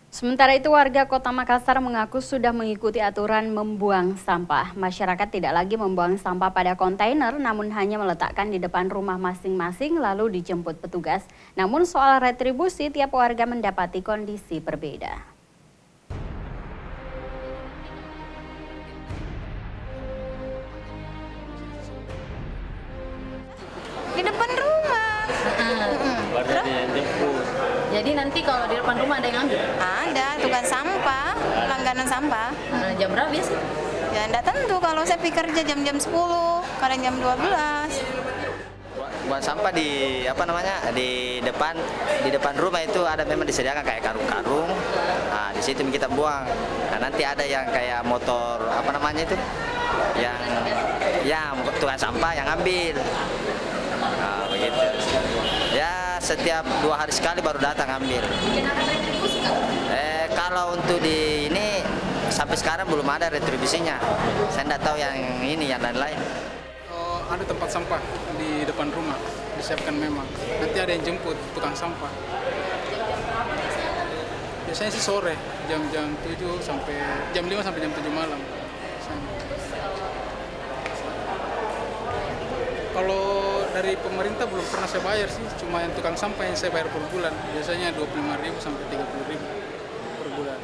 Sementara itu warga Kota Makassar mengaku sudah mengikuti aturan membuang sampah. Masyarakat tidak lagi membuang sampah pada kontainer namun hanya meletakkan di depan rumah masing-masing lalu dijemput petugas. Namun soal retribusi tiap warga mendapati kondisi berbeda. Di depan rumah. Jadi nanti kalau di depan rumah ada yang ambil? Ada tukang sampah, langganan sampah. Jam berapa biasa? Ya enggak tentu, kalau saya pergi kerja jam-jam 10, kadang jam 12. Buang sampah di di depan rumah itu ada memang disediakan kayak karung-karung. Nah, di situ kita buang. Nah, nanti ada yang kayak motor yang tukang sampah yang ambil. Nah, begitu. Ya setiap 2 hari sekali baru datang ambil. Kalau untuk di ini sampai sekarang belum ada retribusinya. Saya tidak tahu yang ini yang lain-lain. Ada tempat sampah di depan rumah, disiapkan memang. Nanti ada yang jemput tukang sampah. Biasanya sih sore, jam 7 sampai jam 5 sampai jam 7 malam. Kalau dari pemerintah belum pernah saya bayar sih, cuma yang tukang sampah yang saya bayar per bulan. Biasanya 25.000 sampai 30.000 per bulan.